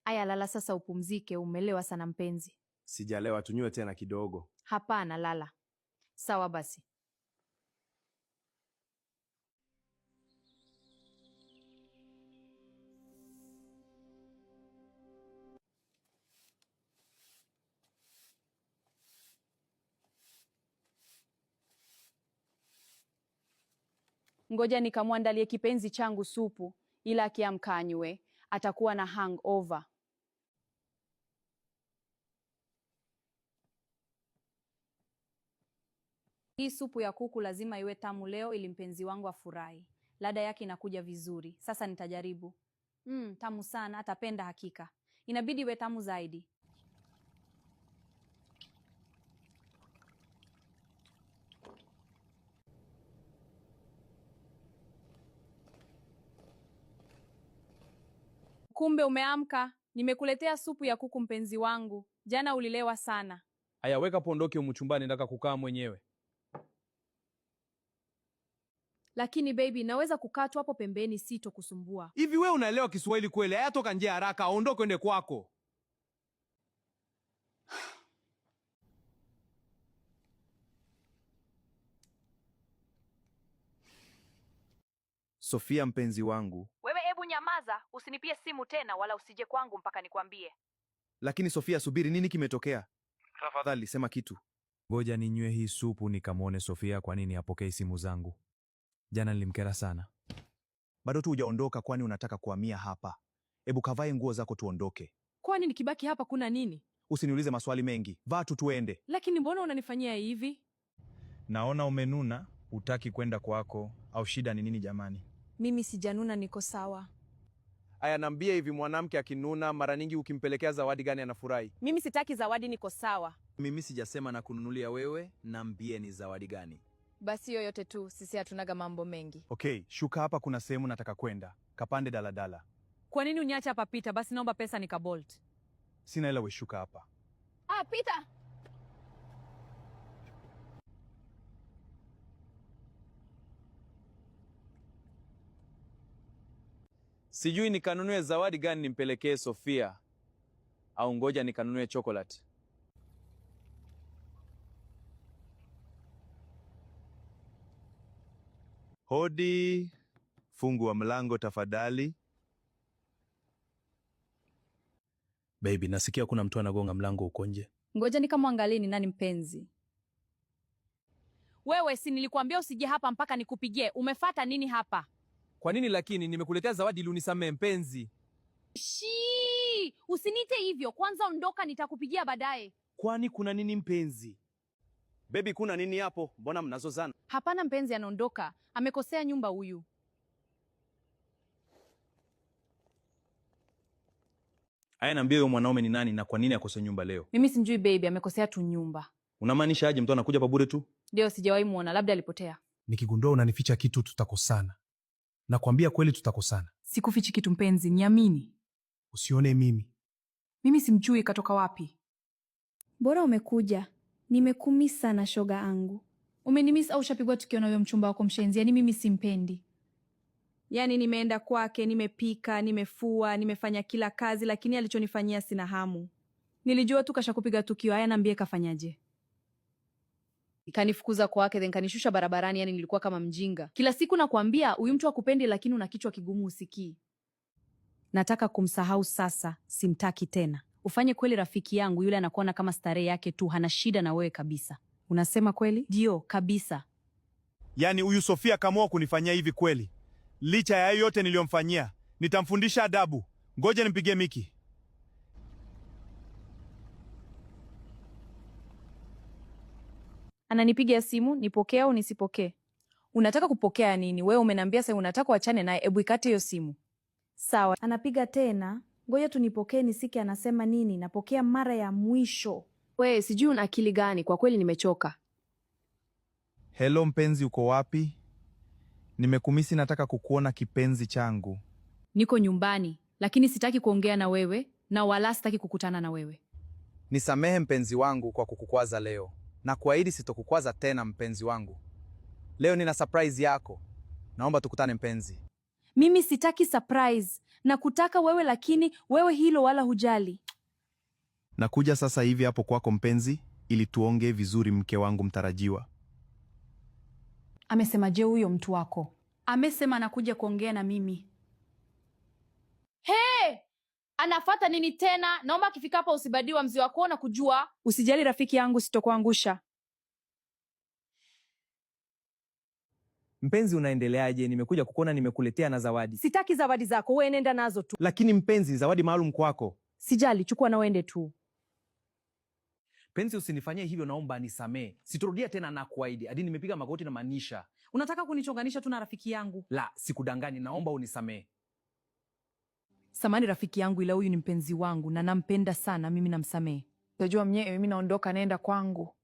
Aya, lala sasa upumzike, umelewa sana mpenzi. Sijalewa, tunywe tena kidogo. Hapana, lala. Sawa basi. Ngoja nikamwandalie kipenzi changu supu, ila akiamka anywe, atakuwa na hangover. Hii supu ya kuku lazima iwe tamu leo ili mpenzi wangu afurahi. Ladha yake inakuja vizuri. Sasa nitajaribu. Tamu sana, atapenda hakika. Inabidi iwe tamu zaidi. Kumbe umeamka. Nimekuletea supu ya kuku mpenzi wangu. Jana ulilewa sana. Aya, weka pondoke umuchumbani, nataka kukaa mwenyewe. Lakini baby, naweza kukaa tu hapo pembeni, sito kusumbua. Hivi wewe unaelewa Kiswahili kweli? Haya, toka nje haraka, aondoke ende kwako. Sofia mpenzi wangu. Wewe hebu nyamaza, usinipie simu tena wala usije kwangu mpaka nikwambie. Lakini Sofia, subiri, nini kimetokea? Tafadhali sema kitu. Ngoja ninywe hii supu nikamwone Sofia kwa nini hapokei simu zangu. Jana nilimkera sana. Bado tu hujaondoka, kwani unataka kuhamia hapa? Hebu kavae nguo zako tuondoke. Kwani nikibaki hapa kuna nini? Usiniulize maswali mengi. Vaa tu tuende. Lakini mbona unanifanyia hivi? Naona umenuna, hutaki kwenda kwako, au shida ni nini jamani? Mimi sijanuna, niko sawa. Aya, naambia hivi, mwanamke akinuna mara nyingi ukimpelekea zawadi gani anafurahi? Mimi sitaki zawadi, niko sawa. Mimi sijasema na kununulia wewe, naambie ni zawadi gani. Basi yoyote tu, sisi hatunaga mambo mengi. Okay, shuka hapa, kuna sehemu nataka kwenda. Kapande daladala. Kwa nini uniache hapa Peter? Basi naomba pesa nikabolt. Sina hela, we shuka hapa. Peter. Sijui nikanunue zawadi gani nimpelekee Sofia, au ngoja nikanunue chocolate. Hodi, fungua mlango tafadhali. Baby, nasikia kuna mtu anagonga mlango uko nje. Ngoja nikamwangalie ni nani mpenzi. Wewe, si nilikuambia usije hapa mpaka nikupigie. Umefata nini hapa? Kwa nini lakini? Nimekuletea zawadi ili unisamee mpenzi. Usinite hivyo. Kwanza ondoka, nitakupigia baadaye. Kwani kuna nini mpenzi? Baby, kuna nini hapo? Mbona mnazozana? Hapana mpenzi, anaondoka. Amekosea nyumba huyu. Aya, naambia huyo mwanaume ni nani na kwa nini akose nyumba leo? Mimi simjui baby, amekosea tu nyumba. Unamaanisha aje? Mtu anakuja pa bure tu? Ndio, sijawahi muona, labda alipotea. Nikigundua unanificha kitu tutakosana. Nakwambia kweli tutakosana. Sikufichi kitu mpenzi, niamini. Usione mimi. Mimi simjui katoka wapi. Bora umekuja. Nimekumisi sana shoga angu. Umenimiss au ushapigwa tukiona huyo mchumba wako mshenzi? Yaani mimi simpendi. Yaani nimeenda kwake, nimepika, nimefua, nimefanya kila kazi, lakini alichonifanyia sina hamu. Nilijua tu kashakupiga tukio. Haya, niambie kafanyaje? Ikanifukuza kwake, then kanishusha barabarani. Yani nilikuwa kama mjinga. Kila siku nakwambia huyu mtu akupendi, lakini una kichwa kigumu usikii. Nataka kumsahau sasa, simtaki tena. Ufanye kweli rafiki yangu, yule anakuona kama starehe yake tu, hana shida na wewe kabisa. Unasema kweli? Ndio, kabisa. Yaani huyu Sofia kaamua kunifanyia hivi kweli? Licha ya yote niliyomfanyia, nitamfundisha adabu. Ngoja nimpigie Miki. Ananipigia simu, nipokee au nisipokee? Unataka kupokea nini? Wewe umeniambia sasa unataka uachane naye, hebu ikate hiyo simu. Sawa, anapiga tena. Ngoja tunipokee nisiki anasema nini. Napokea mara ya mwisho. Wewe sijui una akili gani, kwa kweli nimechoka. Hello mpenzi, uko wapi? Nimekumisi, nataka kukuona kipenzi changu. Niko nyumbani, lakini sitaki kuongea na wewe na wala sitaki kukutana na wewe. Nisamehe mpenzi wangu kwa kukukwaza leo. Na kuahidi sitokukwaza tena mpenzi wangu. Leo nina surprise yako. Naomba tukutane mpenzi. Mimi sitaki surprise. Nakutaka wewe, lakini wewe hilo wala hujali. Nakuja sasa hivi hapo kwako mpenzi, ili tuongee vizuri, mke wangu mtarajiwa. Amesema je huyo mtu wako? Amesema anakuja kuongea na mimi. Hey! Anafata nini tena? Naomba akifika hapa usibadiwa mzi wako na kujua. Usijali rafiki yangu, sitokuangusha. Mpenzi, unaendeleaje? Nimekuja kukuona, nimekuletea na zawadi. Sitaki zawadi zako, wewe nenda nazo tu. Lakini mpenzi, zawadi maalum kwako. Sijali, chukua na uende tu. Mpenzi, usinifanyie hivyo, naomba nisamee. Sitorudia tena na kuahidi. Hadi nimepiga magoti na maanisha. Unataka kunichonganisha tu na rafiki yangu? La, sikudanganyi, naomba unisamee. Samani rafiki yangu, ila huyu ni mpenzi wangu na nampenda sana, mimi namsamee. Tajua mwenyewe, mimi naondoka, naenda kwangu.